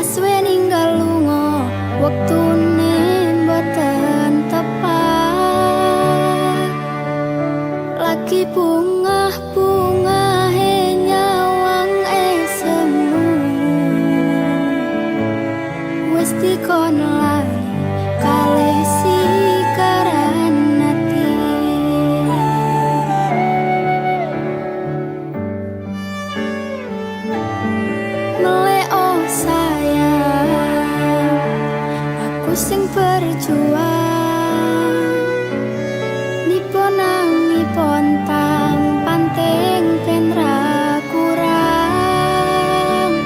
Aswe ninggal lunga wektune mboten tepat. Lagi bungah-bungahe nyawang semu. Wis dikon lali kalih sikaran ati. Meleo sayang, aku sing berjuang. Nipun nipun panting ben ra kurang.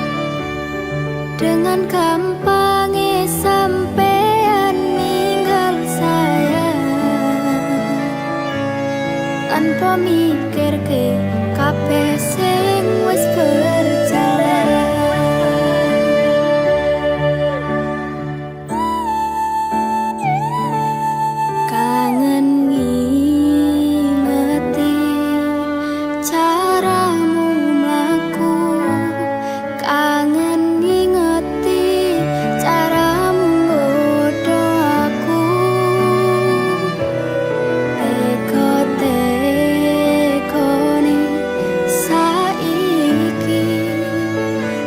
Dengan gampangnya sampean ninggal saya, tanpa mikirke kabeh sing wis berjalan. Kangen ngingeti caramu mlaku, kangen ngingeti caramu nggodha aku. Teko-tekone saiki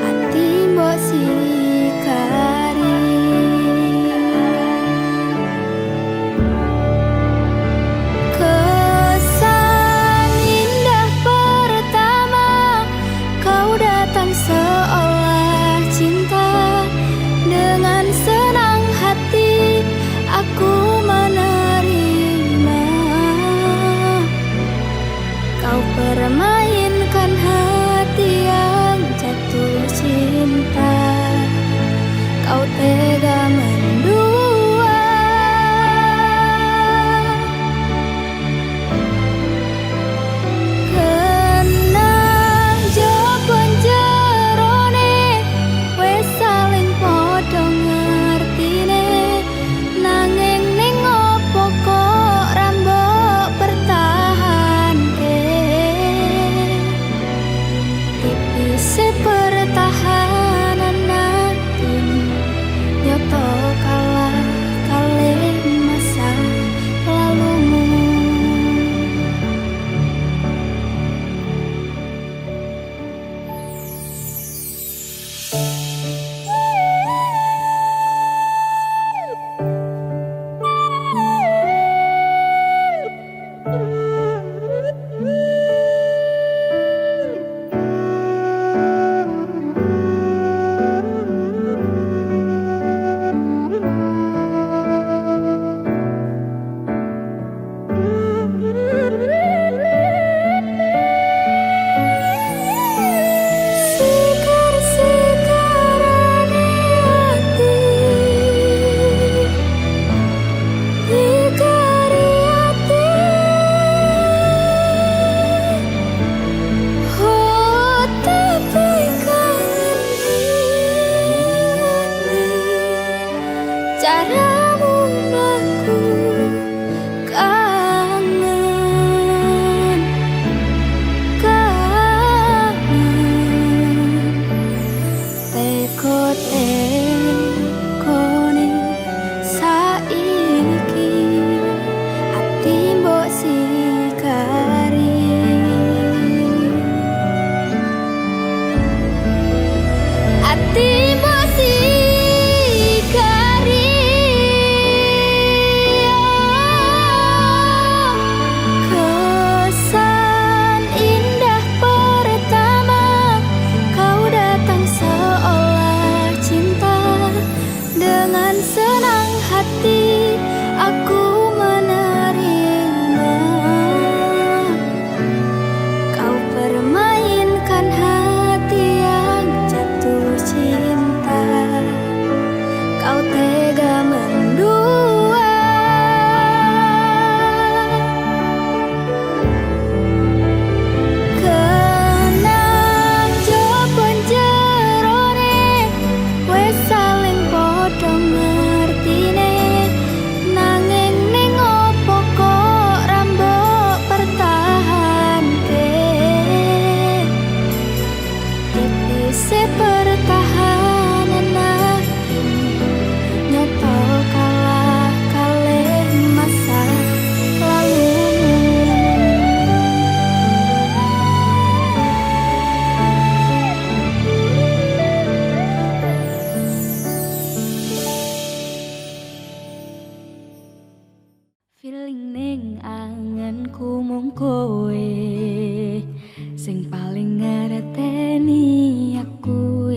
ati mbok sikari. Kesan indah pertama kau datang seolah cinta. Dengan senang hati aku menerima. Kau permainkan hati yang jatuh cinta. Kau tega mendua. Kenang jopon jerone wis saling padha ngertine. Nanging ning opo kok ra mbok pertahanke. Tipise pertahanan ati nyoto kalah kalih masa lalumu. Sikar-sikarane ati dikari ati. Oh tapi kangen ngingeti caramu mlaku. Kangen, kangen, teko-tekone saiki ati mbok sikari. Ati mbok sikari. Kesan indah pertama kau datang seolah cinta. Dengan senang hati aku menerima. Kau permainkan hati yang jatuh cinta. Kau tega mendua. Kenang jopon jerone wis saling padha ngertine. Nanging ning opo kok ra mbok pertahanke. Tipise pertahanan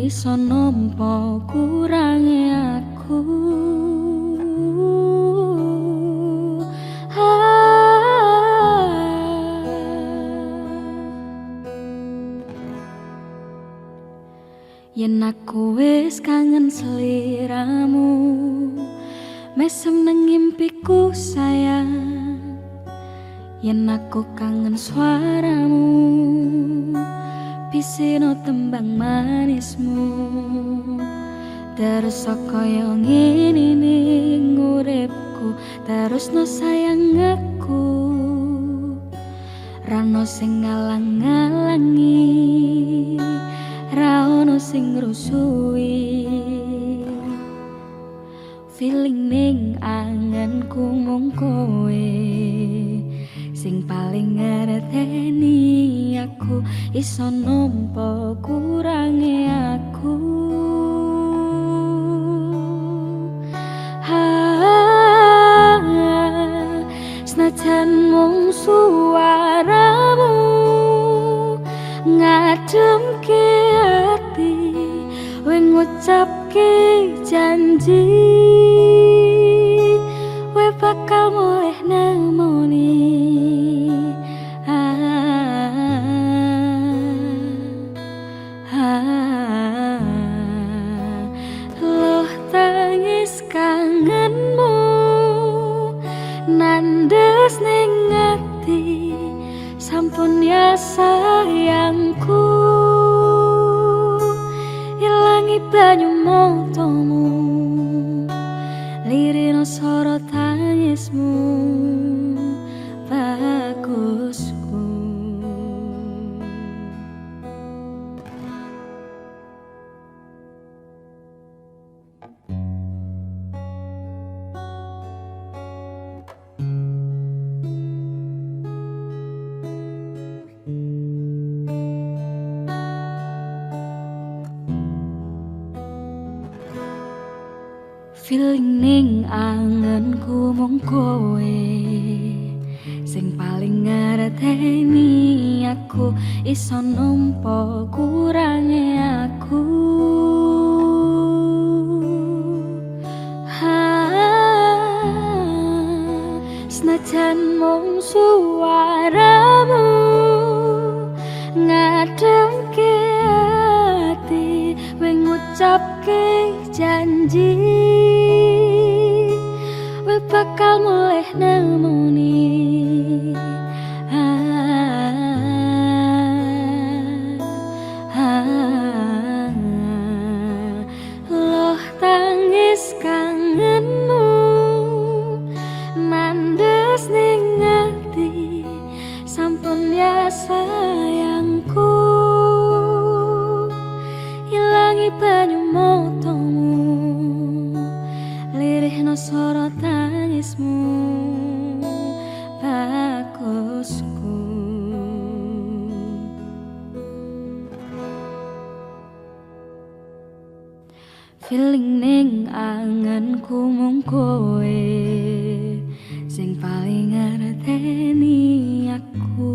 iso nampa kurange aku. Yen aku wis kangen sliramu, mesem nang ngimpiku sayang. Yen aku kangen suaramu, pisino tembang manismu. Terus kaya ngene ning uripku, terus no sayang aku. Rano sing ngalang-ngalangi, ra ono sing ngrusui. Feeling ning anganku mung kowe sing paling ngerteni aku, iso nampa kurange aku. Senajan mung suaramu ngademke ati, we ngucapke janji, we bakal mulih nemoni. Loh tangis kangenmu nandes ning ati, sampun ya sayangku. Ilangi banyu motomu, lirino sorot tangismu, bagusku. Feeling ning anganku mung kowe sing paling ngerteni aku, iso nampa kurange aku. Senajan mung suaramu ngademke ati, we ngucapke janji, we bakal mulih nemoni. Loh tangis kangenmu nandes ning ati, sampun ya sayangku. Ilangi banyu motomu, lirihno sorot tangismu, bagusku. Feeling ning anganku mung kowe sing paling ngerteni aku.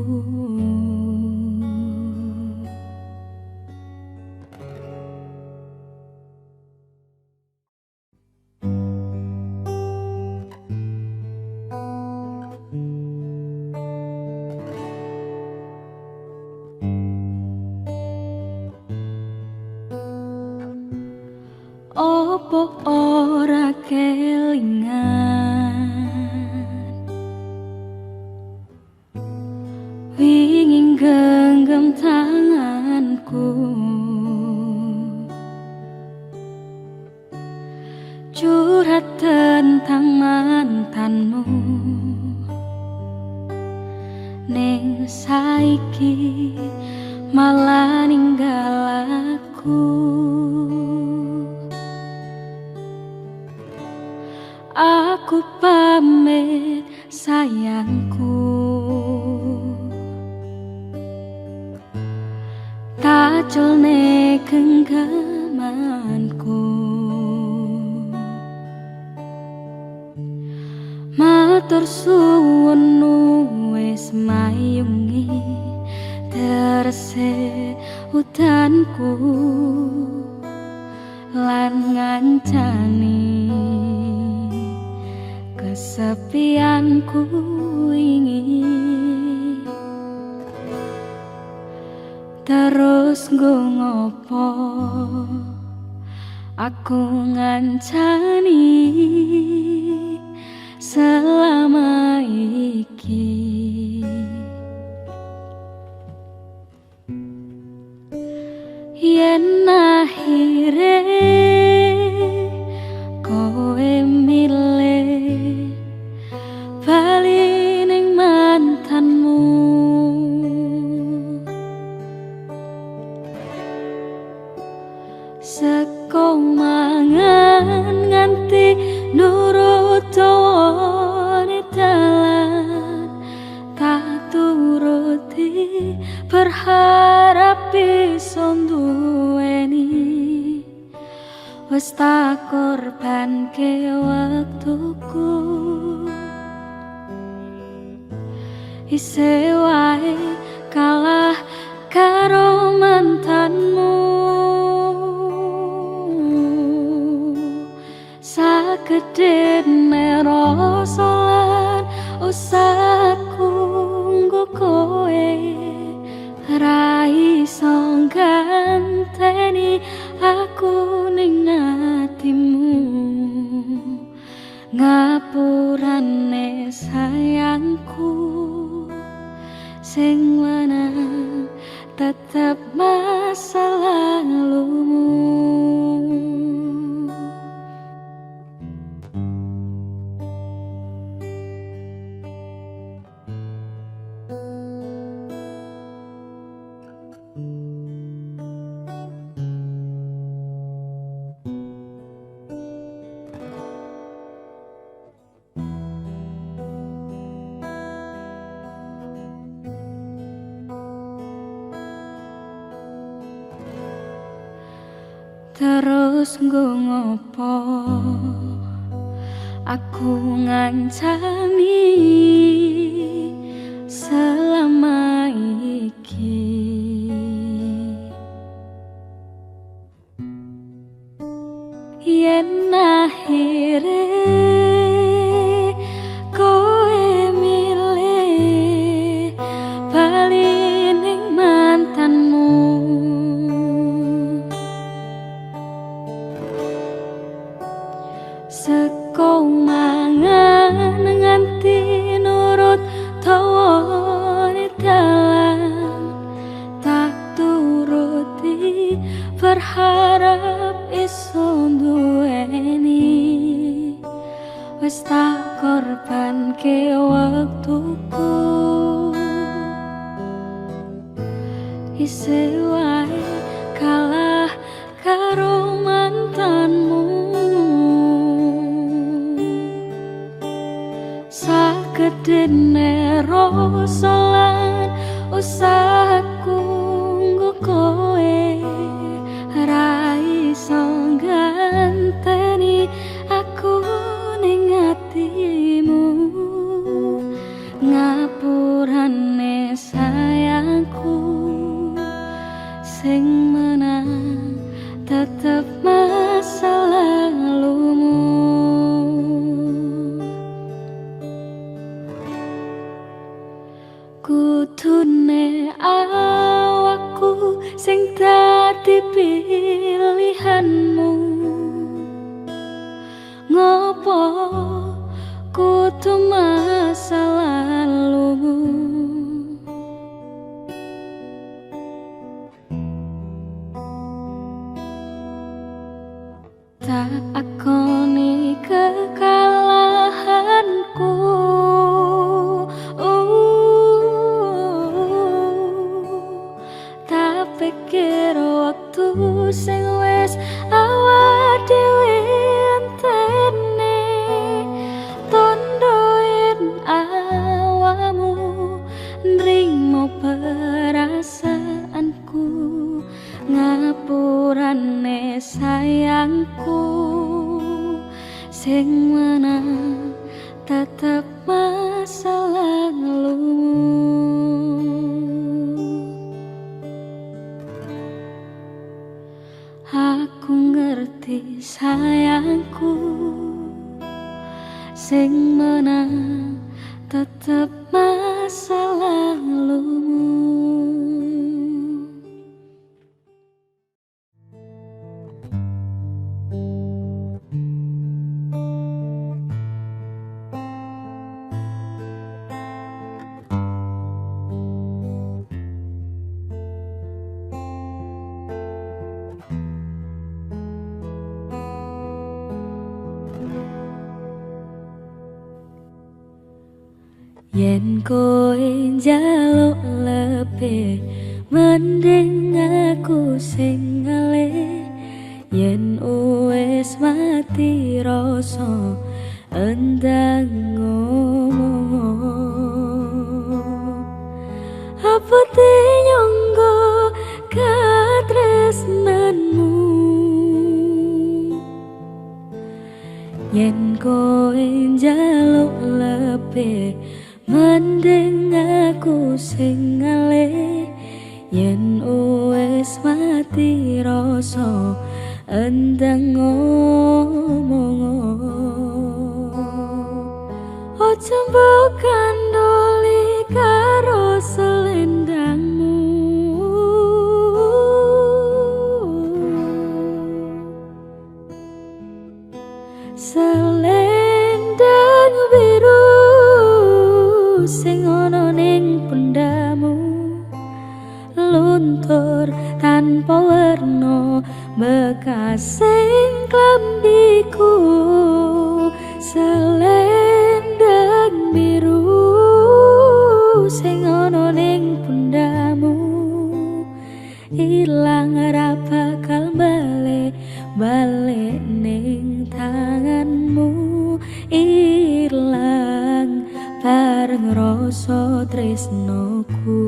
Opo ora kelingan winging genggam tanganku, curhat tentang mantanmu, ning saiki malah ninggal aku. Aku pamit sayangku, taculne genggamanku, matur suwun wis mayungi terse udanku. lan ngancani kesepianku wingi terus nggo ngopo aku ngancani selama iki yen akhire kowe milih bali ning mantanmu seko mangan nganti nurut dawane dalan tak turuti berharap bisa nduweni wis tak korbanke waktuku isih wae kalah karo mantanmu sakedene rasa lan usahaku nggo kowe ra iso ganteni aku ning atimu ngapurane sayangku sing mana tetep masa lalumu. Terus nggo ngopo aku ngancani selama iki yen akhire kowe milih bali ning mantanmu seko mangan nganti nurut dawane dalan tak turuti berharap iso nduweni wis tak korbanke waktuku isih wae kalah karo mantanmu sakedene rasa lan usahaku nggo kowe ra iso ganteni aku ning atimu ngapurane sayangku sing menang tetep masa lalumu. Kudune awakku sing dadi pilihanmu ngopo kudu masa lalumu tak akoni kekalahanku pikir waktu sing wis awak dhewe entene tondoin awamu nrimo perasaanku ngapurane sayangku sing mana tetep masa lalumu. Aku Aku ngerti sayangku, sing menang tetep masa lalumu. Yen kowe njaluk lebih, mending aku sing ngalih. Yen wis mati rasa, endang ngomong. Apa te nyangga katresnanmu? Yen kowe njaluk lebih, mending aku sing ngalih. Yen wis mati rasa, endang ngomong. Ojo mbok kandoli karo selendangmu. Selendang biru sing ana ning pundamu, luntur tanpa warna bekas sing klambiku. Selendang biru sing ana ning pundamu, ilang ora bakal balik ning tanganmu. Ilang bareng rasa tresnoku.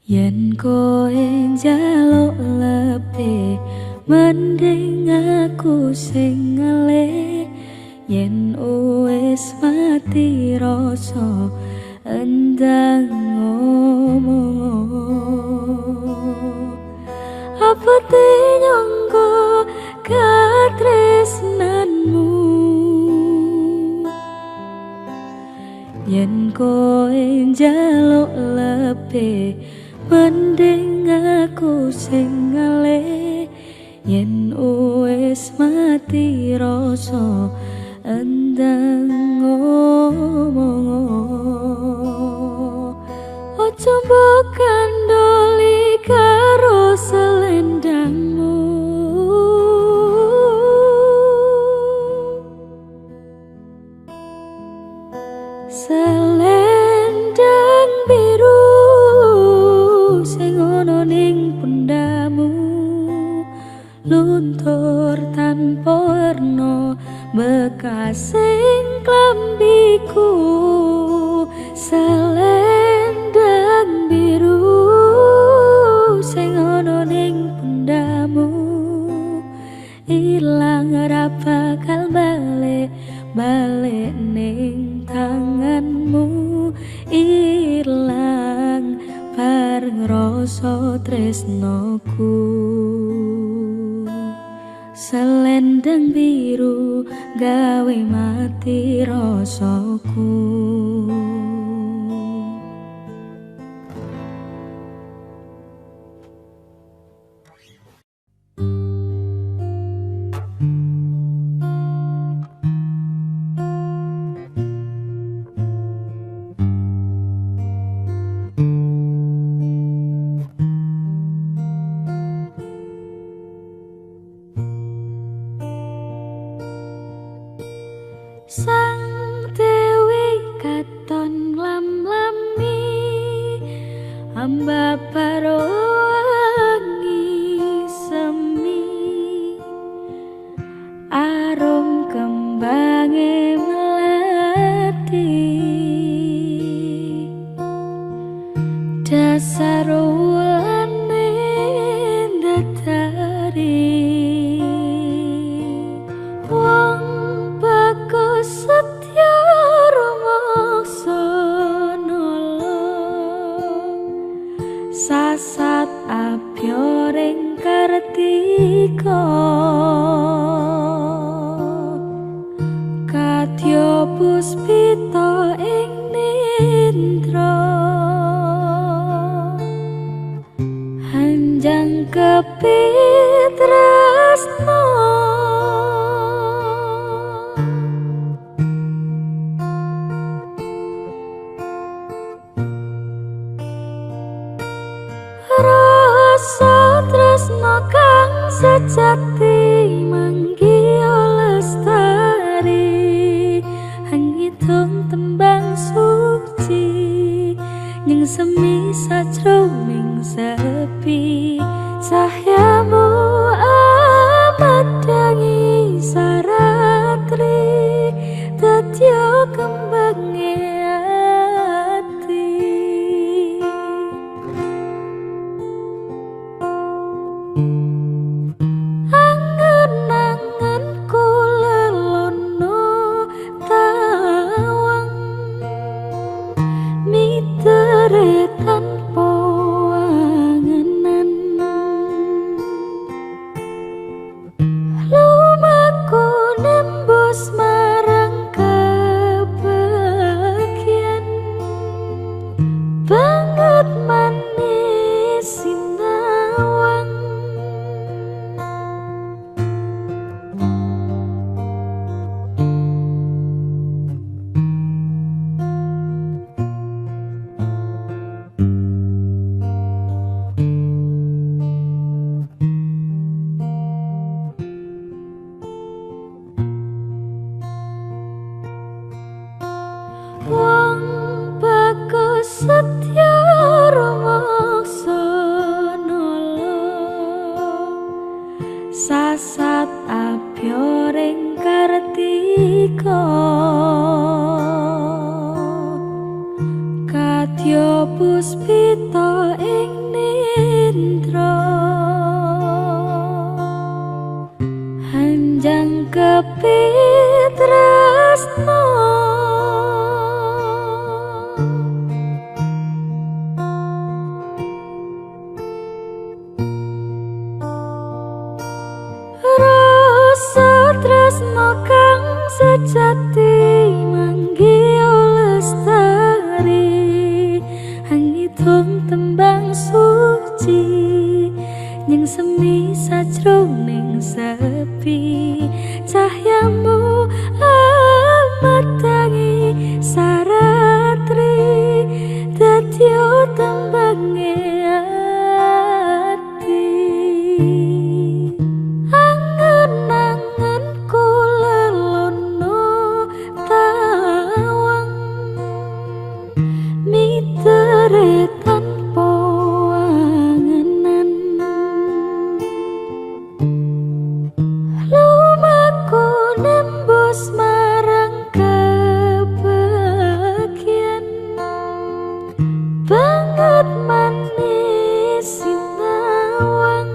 Yen kowe njaluk lebih, mending aku sing ngalih. Yen wis mati rasa, endang ngomong. Apa te nyangga katresnanmu? Yen kowe njaluk lebih, mending aku sing ngalih. Yen wis mati rasa, endang ngomong. Ojo mbok kandoli karo selendangmu. Selendang biru sing ana ning pundamu, luntur tanpa warna bekas sing klambiku. Selendang biru sing ana ning pundamu, ilang ora bakal balik ning tanganmu. Ilang bareng rasa tresnoku. Selendang biru gawe mati rasaku. Sang Dewi katon lam-lami, hamba parangi semi. Arum kembange melat ngerti dasar wulane ndatari wong bagus setya rumangsa nolong sasat abyoring kartika kadya puspita ing nindra hanjang kepitresna rasa tresna kang sejati manggih lestari hangitung tembang suci ning semi sajroning sepi cahyamu amat dangi saratri dadya kembange ati angen-angen kula lono tawang mitere tanpa angenan lumaku nembus marang kebahagian banget manis sinawang wong bagus setya rumangsa nolong sasat abyoring kartika kadya puspita ing nindra hanjang kepitresna rasa tresna kang sejati manggih lestari hangitung tembang suci ning semi sajroning sepi cahyamu amat tangi saratri dadya tembange ati angen-angen kula lono tawang mitere tanpa angenan lumaku nembus marang kebahagian banget manis sinawang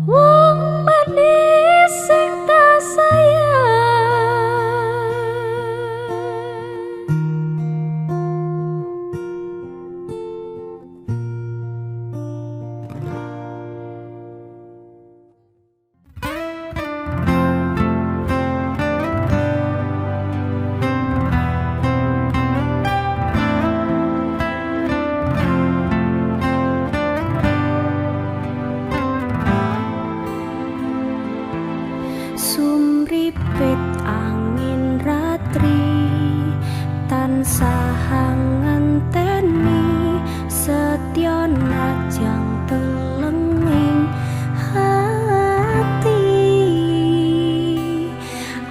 wong manis sing tak sayang sumripit angin ratri tansah ngenteni setya najang telenging hati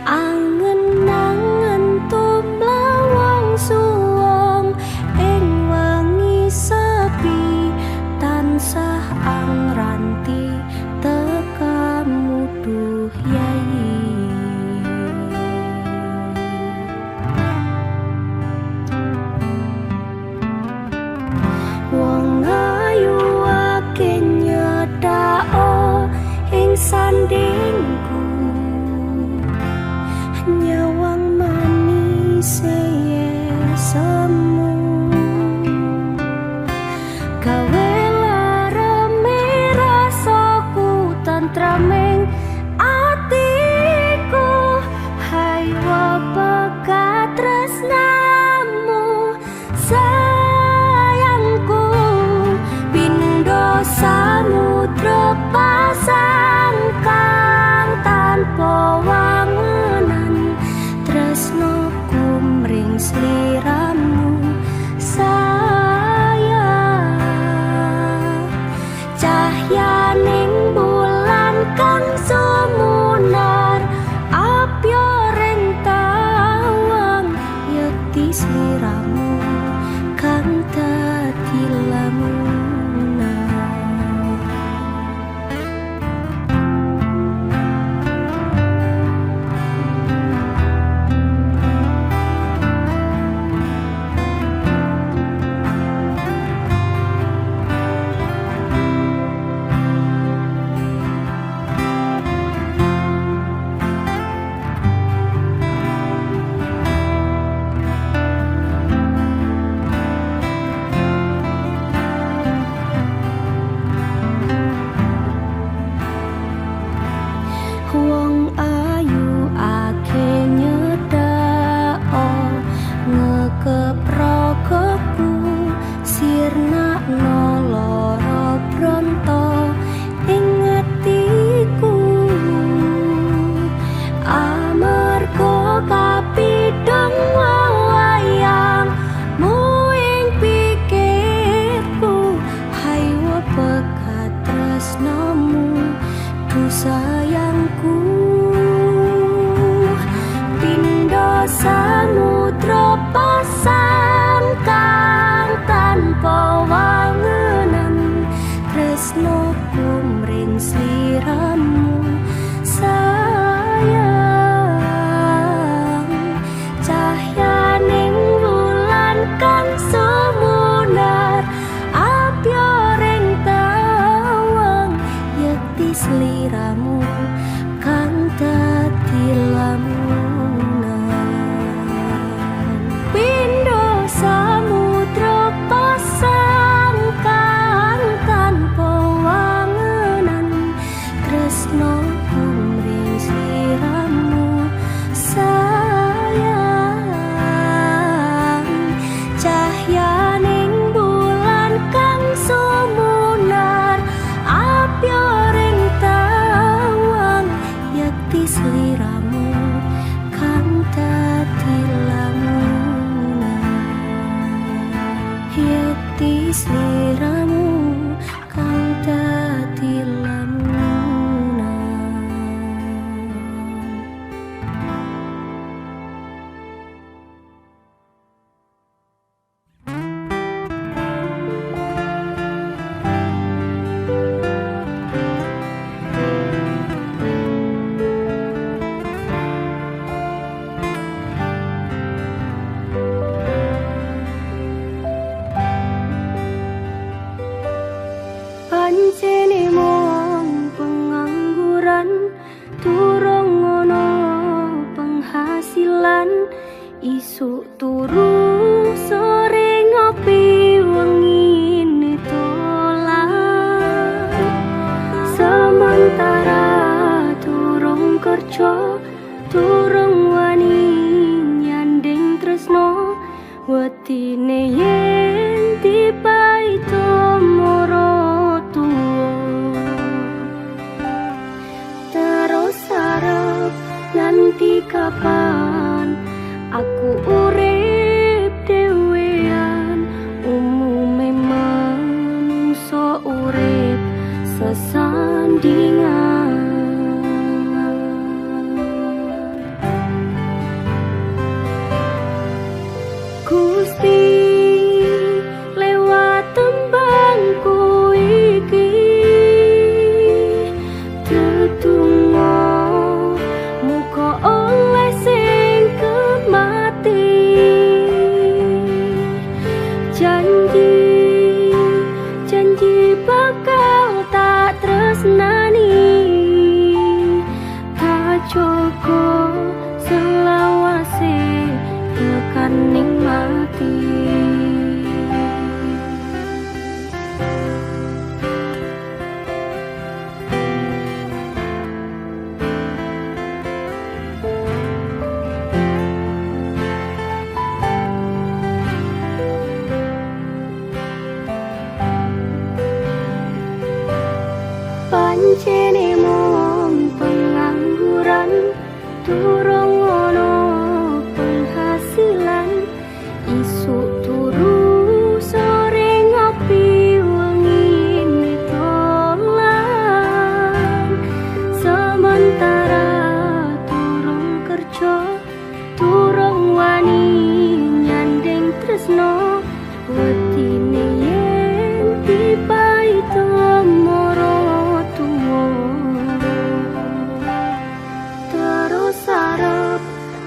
angen-angen tumlawang suwung ing wengi sepi tansah angranti tekamu duh yayi semu gawe lareme rasaku tentraming atiku hai pekat tresnamu sayangku pindho samudra pasang kang tanpa wangunan tresnoku mring sliramu sayang cahyaning bulan kang sumunar apyo ring tawang yekti sliramu kang dadi lamunan wong ayu ake nyedao ngekeprokoku sirna noloro pronto ingetiku amarga kapidhong wayang muing pikirku hai pekat tresnamu du sayangku pindho samudra pasang kang tanpa wangunan tresnoku mring sliramu sayang cahyaning bulan kang sumunar apyo ring tawang yekti sliramu kang dadi lamunan pindho samudra pasang kang tanpa wangunan tresnoku mring sliramu sayang cahyaning bulan kang sumunar apyo ring tawang yekti sliramu kang dadi lamunan yekti sliramu kang dadi lamunan. Pancene mong pengangguran turung ngono penghasilan isuk turu sore ngopi wengi nitolan sementara turung kerja turung wani nyanding tresno wetine yen dipaito moro terus harap nanti kapan aku urip dewean umume manungsa urip sesandingan Gusti lewat tembangku iki tetunggo muka oleh sing kemati janji bakal tak tresnani tak cukup selawase tekan nikmati. Pancene mung pengangguran, durung ono penghasilan, isuk turu sore ngopi wengi dolan. Sementara durung kerja, durung wani nyandeng tresno, wetine yen tiba itu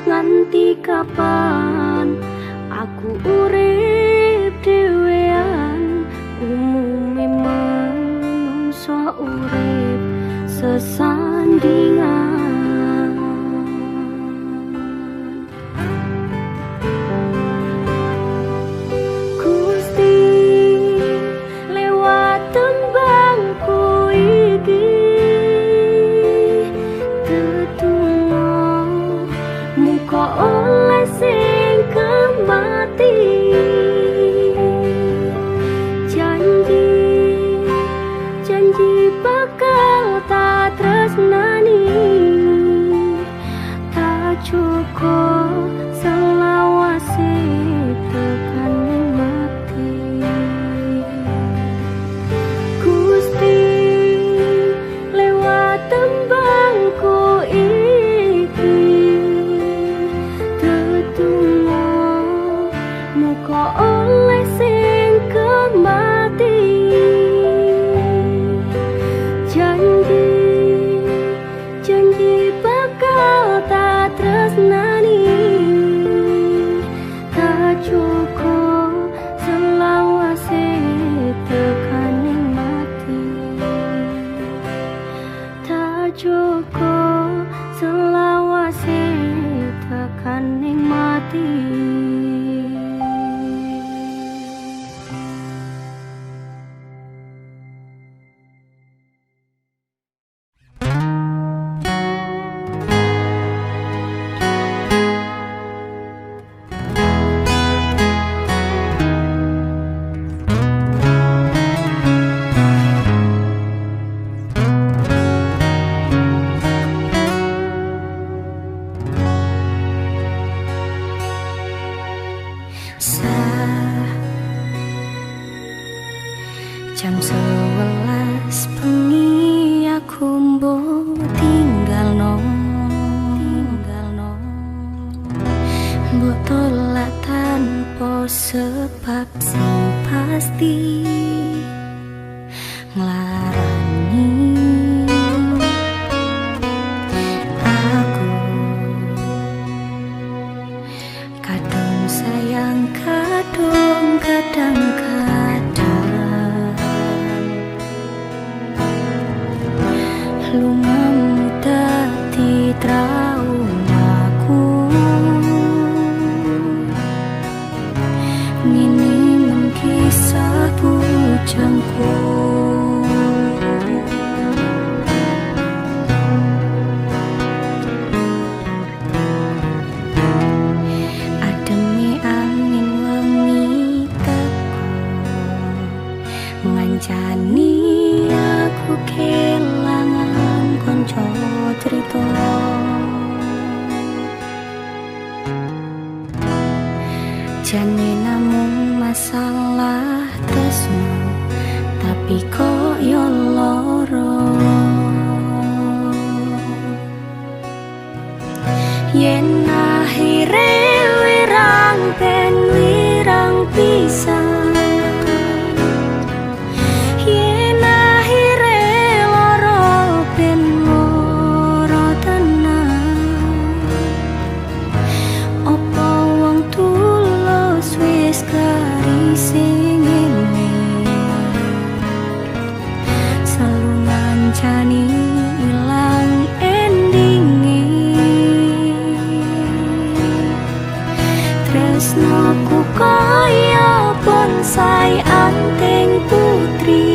nganti kapan aku urip dhewean. Umume manungsa urip sesandingan. Gusti lewat tembangku iki muka oleh sing kemati. Janji bakal tak tresnani, tak cukup selawase tekan mati. Gusti lewat tembangku iki muka oleh sing kemati. Janji bakal tak tresnani, tak cukup selawase tekan mati. Tak cukup selawase tekan mati. Jam 11 bengi aku mbok tinggalno, mbok tolak tanpa sebab sing pasti nglarani aku. Kadang sayang, kadang-kadang lumamu dadi traumaku. Ngene men kisah bujangku. Ademe angin wengi teko ngancani aku kelangan konco cerita. Jane namung masalah tresno, tapi kok yo loro. Yen akhire wirang ben wirang pisan, jani ilang endinge. Tresno kaya bonsai anting putri.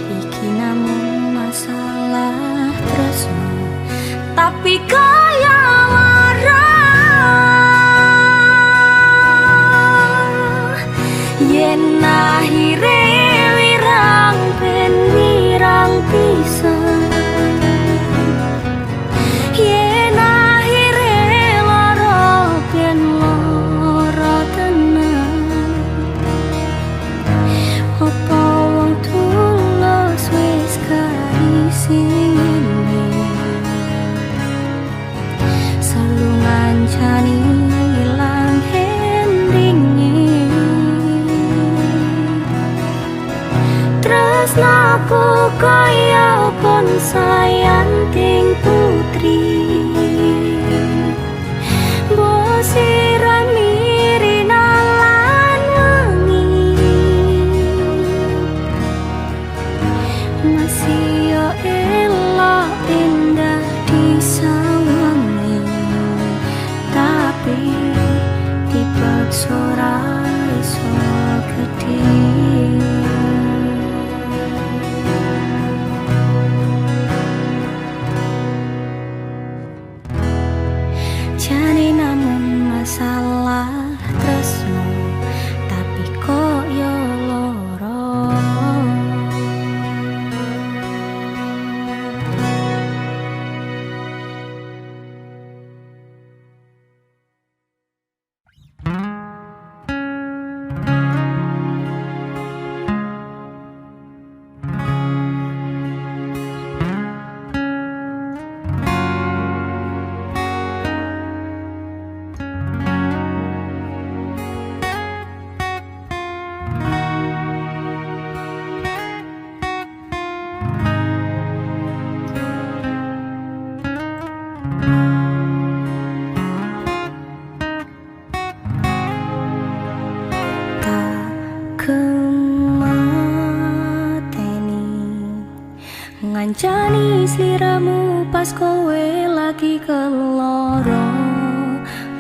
Iki namun masalah tresno, tapi kaya lara yen akhire wirang ben wirang pisan. Tresnaku kaya bonsai anting putri. Mbok sirami lan wangi, masih yo elok indah disawangi, tapi dipaksa ora iso gedhe. Jane namun masalah tresno, tapi kok yo loro. Ngancani sliramu pas kowe lagi keloro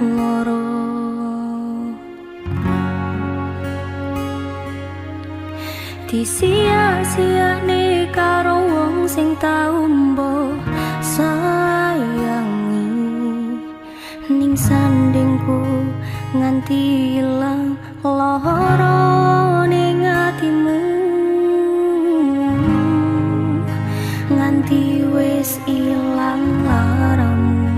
loro. Disia-siane karo wong sing tau mbok sayangi, ning sandingku nganti ilang lara ning atimu, nganti wis ilang laramu,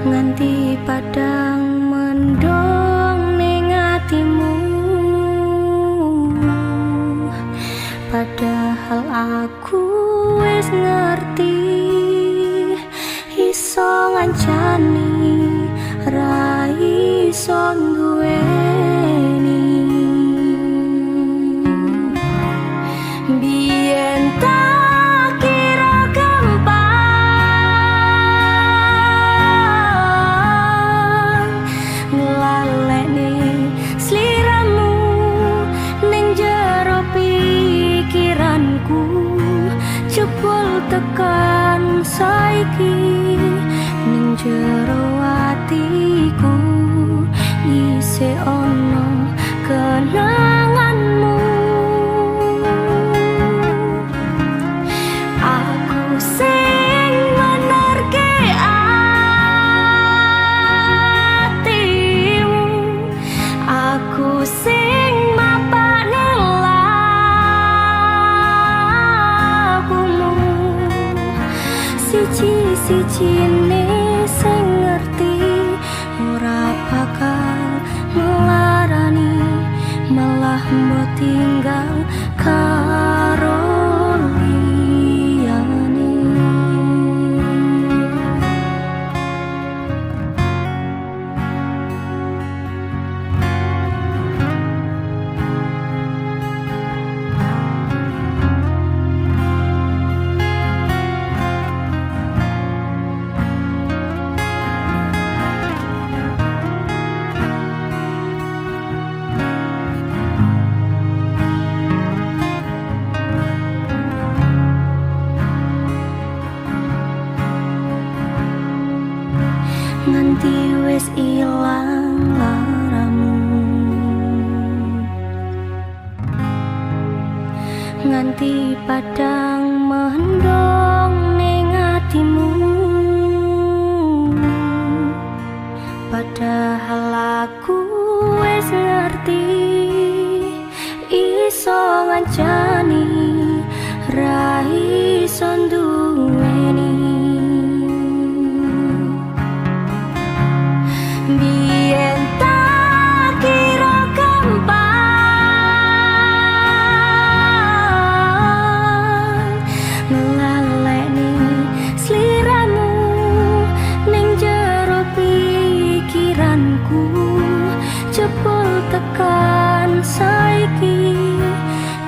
nganti padang mendong ning atimu. Padahal aku wis ngerti iso ngancani ra iso duweni. tekan saiki ning jero atiku isih ono kenanganmu. Aku sing menerke atimu, aku sing mapane lagumu. Siji-sijine sing ngerti ora bakal melarani, malah mbok tinggal karo liyane. Nganti wis ilang laramu, nganti padang mendong ning atimu. Padahal aku wis ngerti iso ngancani ra iso nduweni. Biyen tak kira gampang ngelaleni sliramu ning jero pikiranku, jebul tekan saiki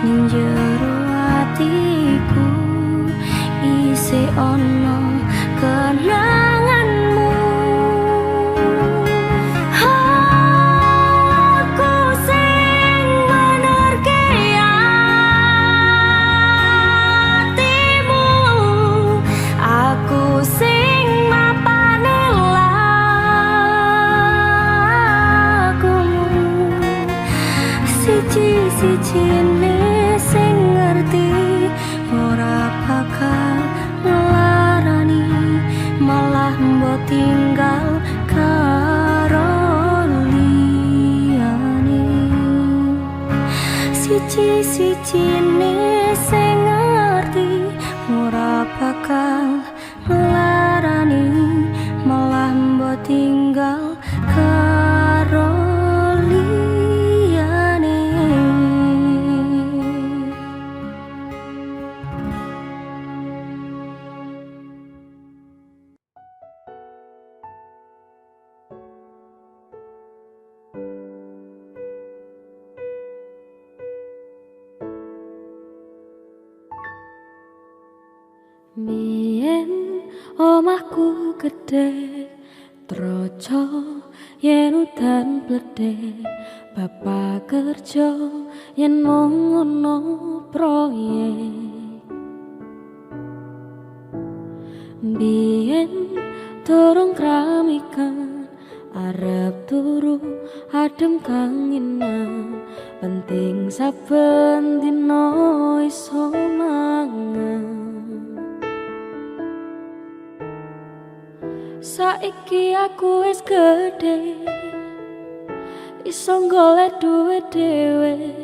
ning jero atiku isih ono kenanganmu. Siji-sijine sing ngerti ora bakal ngelarani, malah mbok tinggal karo liyane. Siji-sijine sing ngerti ora bakal ngelarani, malah mbok tinggal karo liyane. Biyen omahku gedhe troco yen udan bledhe, bapak kerja yen mung ono proyek. Biyen durung kramikan arep turu adem kangenan, penting saben dina iso mangan. Saiki aku wis gedhe, iso golek duit dhewe,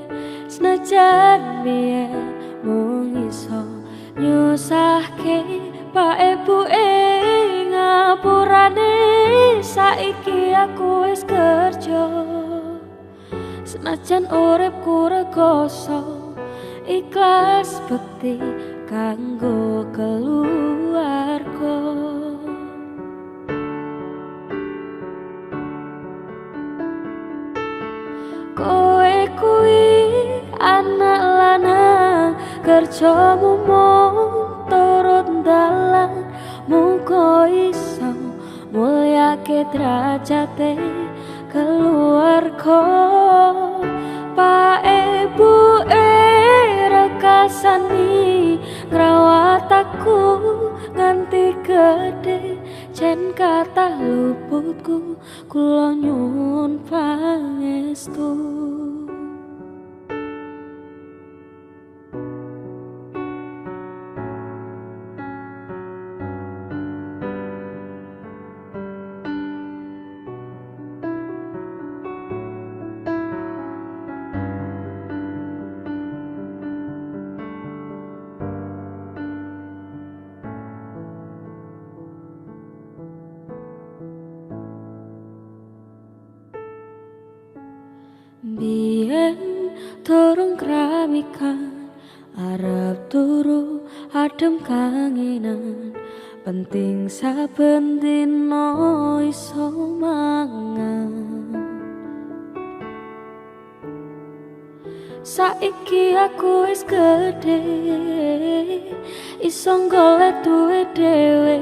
senajan biyen mung iso nyusahke pak ibuke ngapurane. Saiki aku wis kerja, senajan uripku rekoso, ikhlas bekti kanggo keluarga. Kowe kuwi anak lanang, kerjamu mung turut dalan, muga iso mulyake derajate keluarga. Pak ibu rekasani ngrawat aku nganti gedhe jen kathah luputku kula nyuwun pangestu. Biyen durung kramikan arep turu adem kangenan penting saben dina iso mangan. Saiki aku wis gedhe iso golek duwe dhewe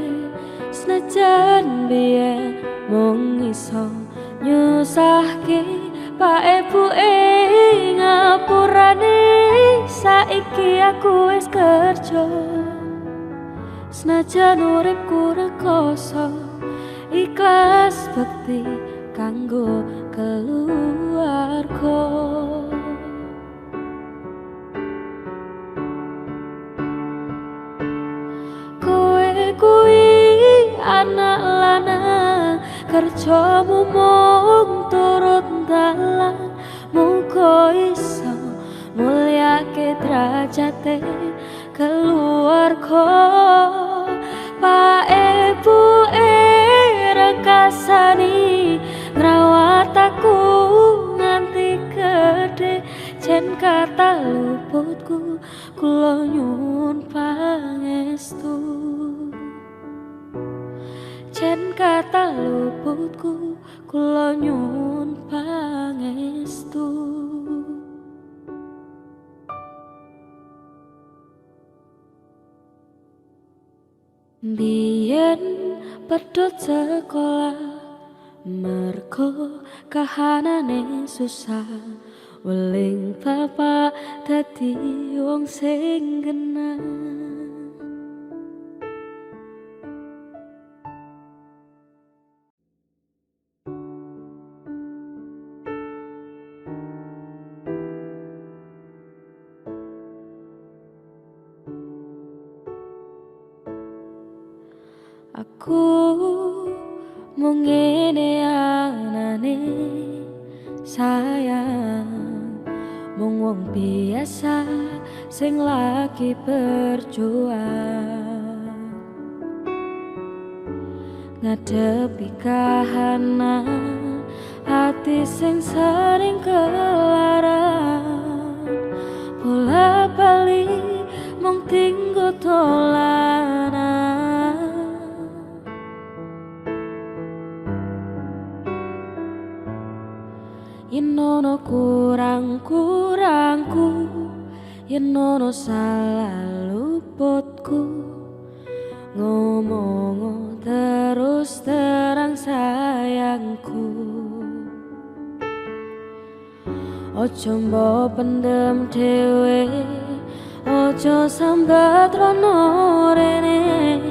senajan biyen mung iso nyusahke Pak Ibu ngapurane. Saiki aku wis kerja senajan uripku rekoso ikhlas bekti kanggo keluarga. Kowe kuwi anak lanang kerjamu mung turut dalan muga iso mulyake derajate keluarga. Pak Ibu rekasani ngrawat aku nganti gedhe jen kathah luputku kula nyuwun pangestu. Jen kathah luputku kula nyuwun pangestu. Biyen pedhot sekolah merga kahanane susah weling bapak dadi wong sing genah. Aku mung ngene anane sayang mung wong biasa sing lagi berjuang ngadepi kahanan hati sing sering kelaran bola bali mung tinggo dolanan. Yen ono kurang-kurangku, yen ono salah luputku, ngomong terus terang sayangku. Ojo mbok pendem dhewe, ojo sambat rono rene.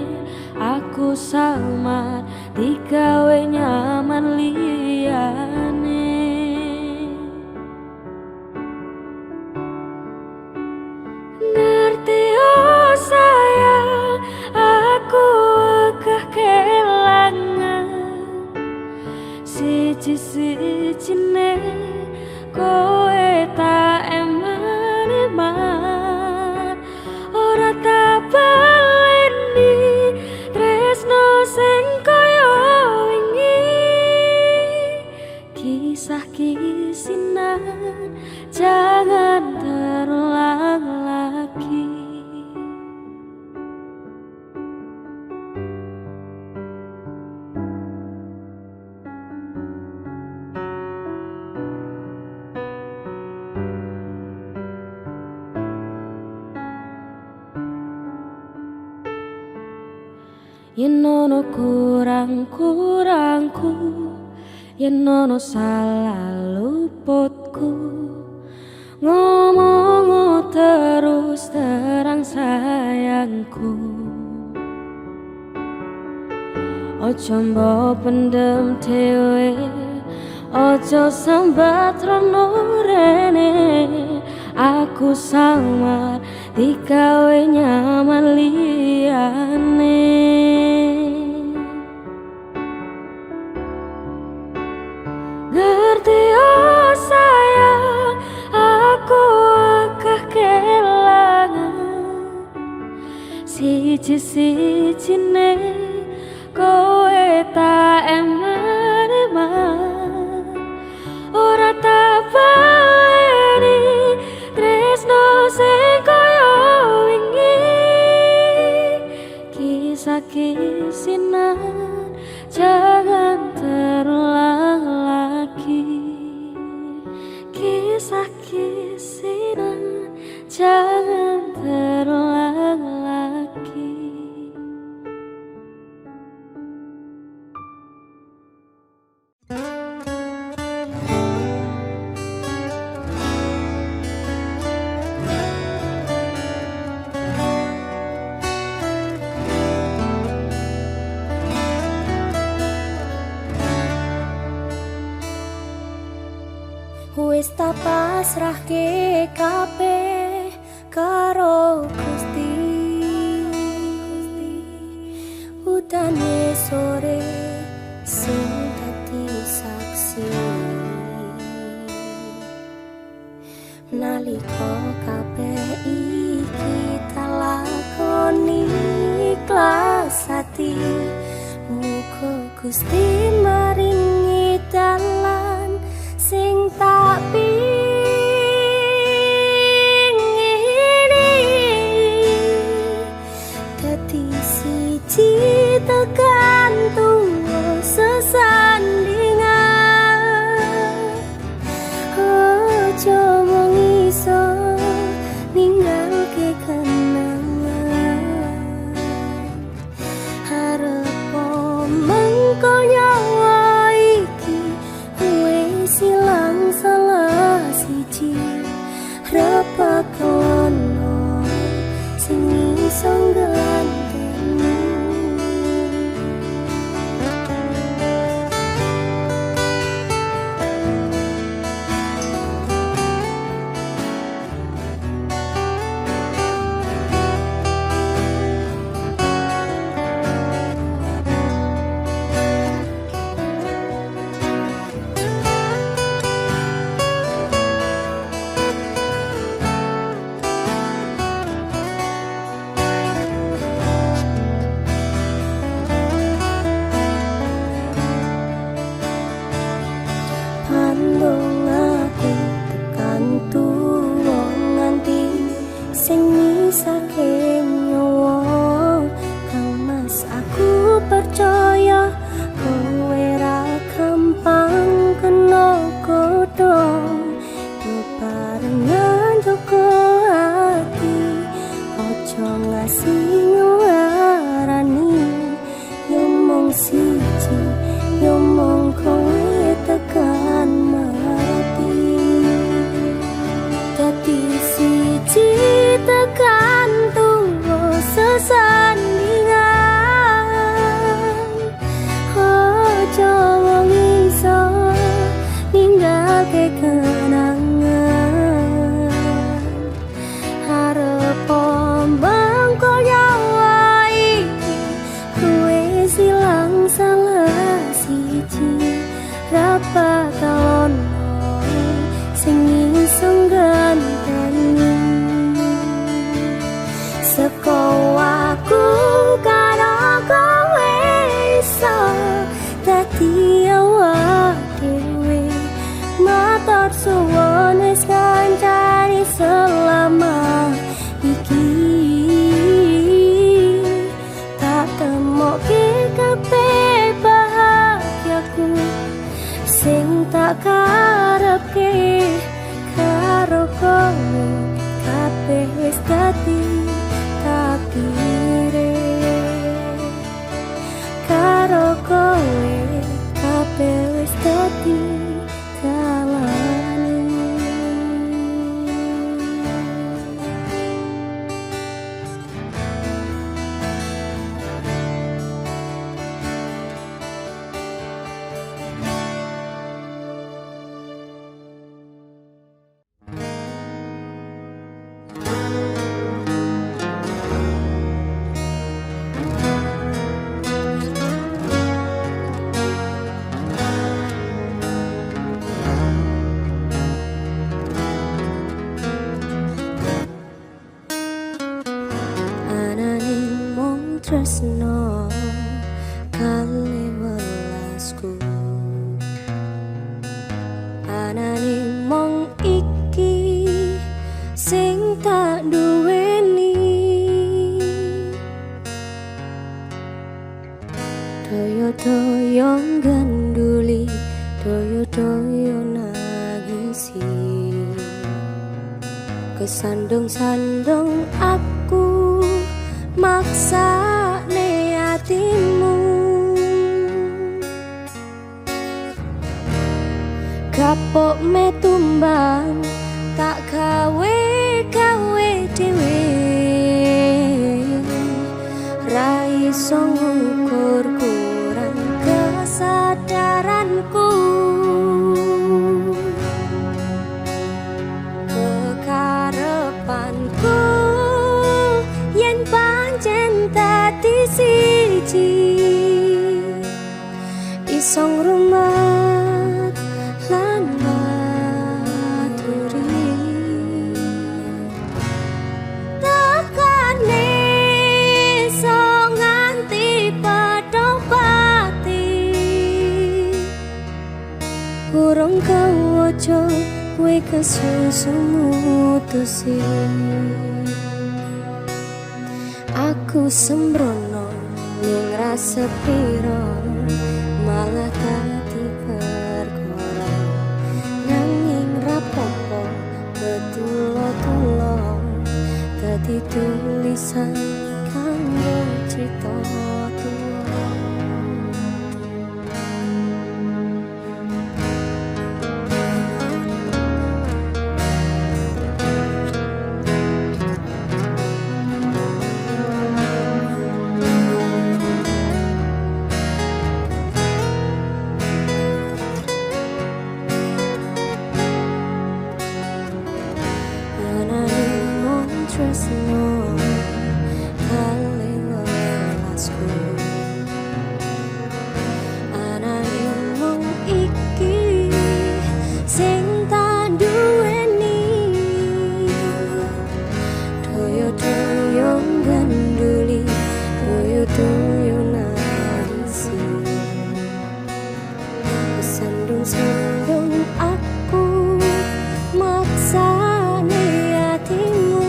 Aku samar digawe nyaman liyane. Ngerti oh sayang, aku agak kelangan siji-sijine kowe tak eman-eman. Ora tak baleni tresno sing kaya wingi, kisah kisinan jangan terulang lagi. Yen ono kurang-kurangku, yen ono salah luputku, ngomong terus terang sayang. sayangku. Ojo mbok pendem dhewe, ojo sambat rono rene. Aku samar digawe nyaman liyane. Ngerti oh sayang, aku akeh kelangan. Siji-sijine kowe tak eman-eman. Ora tak baleni tresno sing kaya wingi. Kisah-kisinan jangan terulang lagi. Kisah-kisinan jangan terulang lagi. Wis tak pasrahke kabeh karo Gusti. Udane sore sing dadi saksi. Nalika kabeh iki tak lakoni ikhlas ati. Muga Gusti maringi dalan sing tak pingini. Dadi siji tekan tuwa sesandingan. Ojo mung iso ninggalke kenangan. Harep mengko nyawa iki wis ilang salah siji. Rapa kono sing iso ganteni. Pandung aku tekan tuwa nganti sing misake nyawa. Kang Mas aku percaya kowe ra gampang kena godhong. Bebarengan joko ati, ojo ngasih ngelarani. Yo mung siji, yo mung kowe tekan mati. Dadi siji tekan tuwa sesandingan. Ojo wong iso ninggalke kenangan. Harep mengko nyawa iki wis ilang salah siji. Rapa kono sing iso ganteni. Seko aku tresno kali welasku anane mong iki sing tak duweni doyo-doyo ganduli doyo-doyo nangisi kesandung-sandung aku maksa ne hatimu kapok me tumbang tak gawe dhewe ra iso ngukur kurang kesadaranku kekarepanku yen pancen dadi siji iso ngrumat lan maturi tekane iso nganti padha pati urung kawoco kowe kesusu mutusi aku sembrono ning rasa piro malah dadi perkara nanging rapopo betulo-tulo dadi tulisan kanggo crita tuwa tresno kali welasku anane mung iki sing tak duweni doyo-doyo ganduli doyo-doyo nangisi kesandung-sandung aku maksa hatimu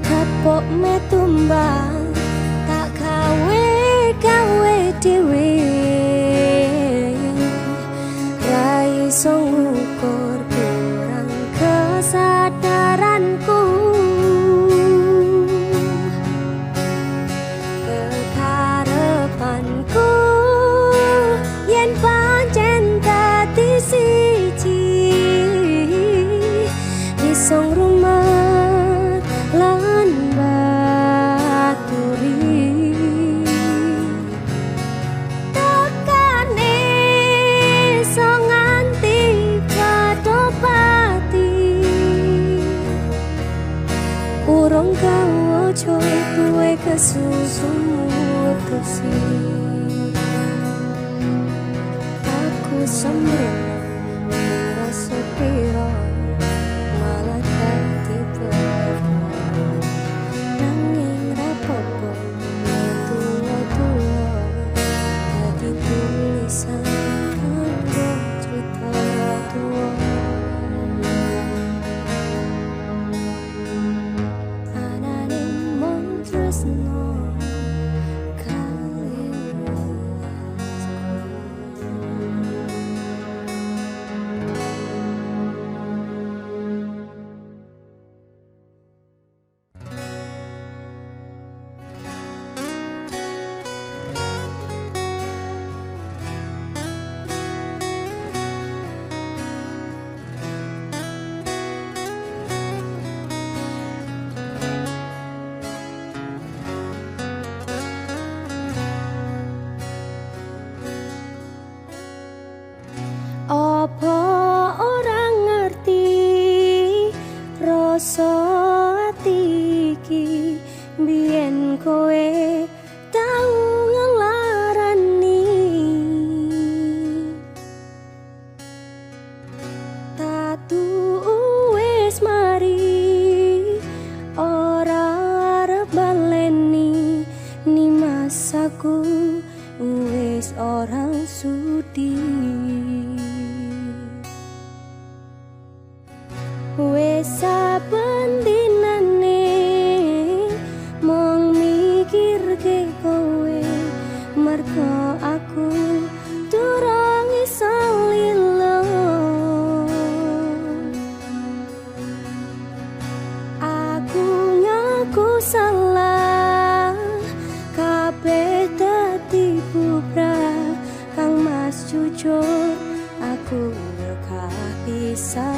kapok me tumbang tak gawe dhewe ra iso ngukur kurang kesadaranku kekarepanku yen pancen dadi siji iso ngrumat lan baturi tekane iso nganti padha pati urung kawoco kowe kesusu mutusi aku sembrono rasa piro malah dadi perkara nanging rapopo tulo-tulo dadi tulisan kanggo crita tuwa anane mung tresno kali welasku saben dinane mung mikirke kowe mergo aku durung iso lilo. Aku ngaku salah kabeh dadi bubrah kang mas jujur aku gak bisa.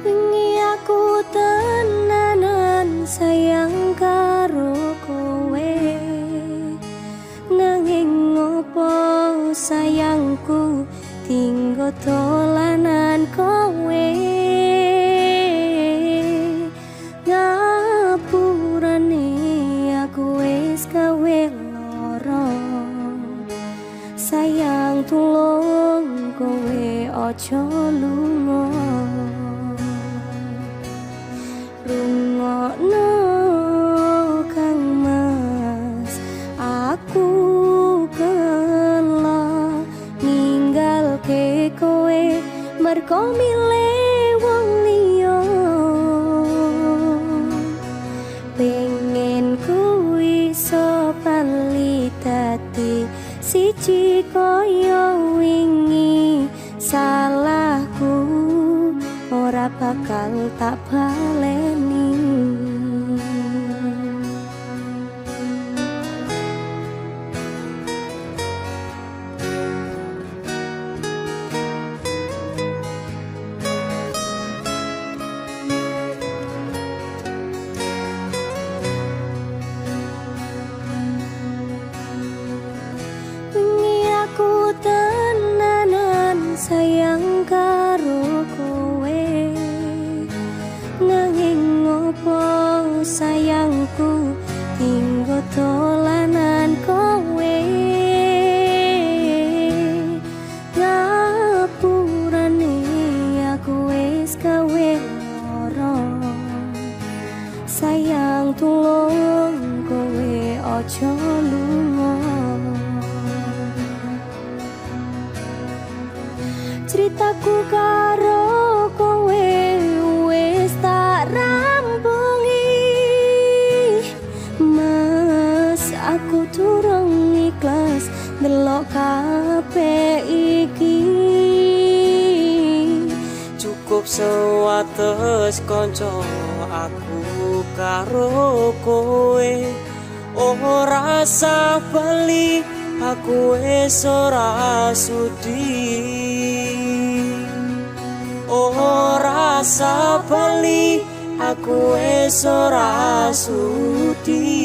Wingi aku tenanan sayang karo kowe, nanging ngopo sayangku tinggo dolanan kowe. Ngapurane aku wis gawe lara, sayang tulung kowe aja lunga. Rungokno kang mas, aku kela ninggalke kowe mergo milih wong liya. Pengen kuwi iso bali dadi siji kaya wingi, salahku ora bakal tak baleni. Sayang karo kowe, nanging ngopo sayangku tinggo dolanan kowe. Ngapurane aku wis gawe lara, sayang tulung kowe aja lunga. Ceritaku karo kowe wis tak rampungi, mas aku durung ikhlas delok kabeh iki. Cukup sewates kanca aku karo kowe, ora sah bali aku wis ora sudi. Ora sah bali aku wis ora sudi.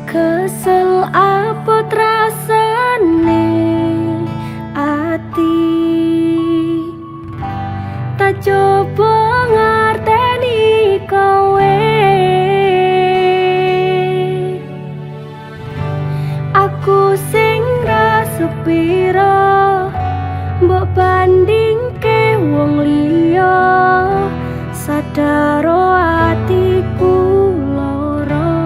Kesel apa rasane ati, tak coba ngerteni kowe. Aku sing ra sepira mbok bandingke wong liya, sadaro atiku lara.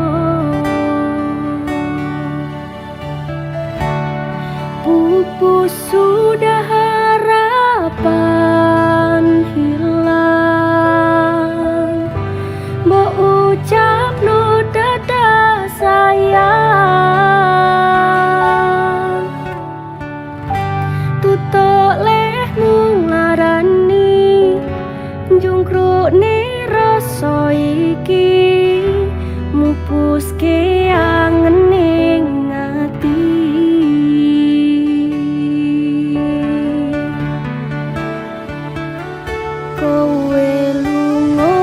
Pupus sudah harapan hilang, mbok ucapno dadah sayang. Tutuk lehmu nglarani jungkrukne rasa iki, mupuske angen ning ati. Kowe lunga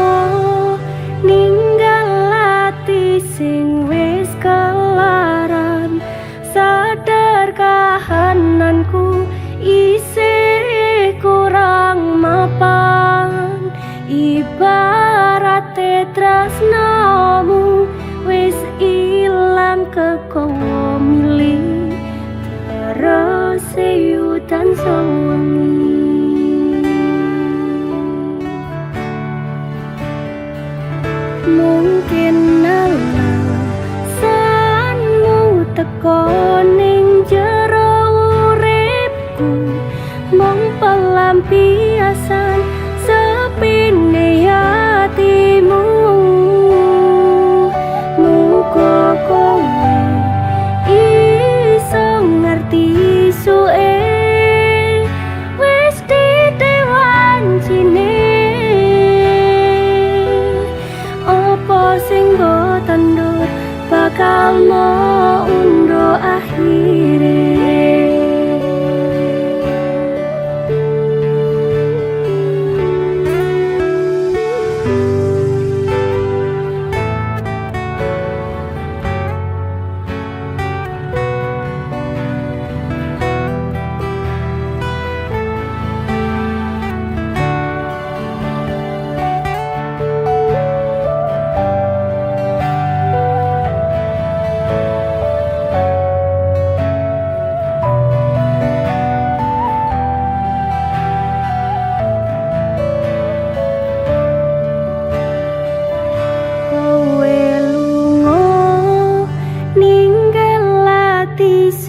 ninggal ati sing wis kelaran, sadar kahananku isih kurang mapan. Ibarate tresnamu wis ilang kekowo milih, terus yudan sewengi. Mungkin alasanmu teko ning jero uripku, mung pelampiasan sepine hatimu. Muga kowe iso ngerti suwe wis ditewancine. Apa sing mbok tandur bakal mau undo akhire.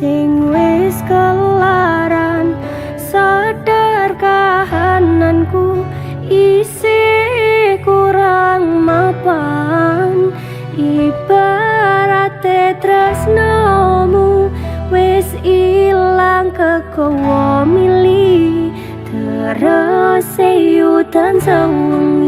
Sing wis kelaran, sadar kahananku isih kurang mapan. Ibarate tresnamu wis ilang kekowo milih, terus yudan sewengi.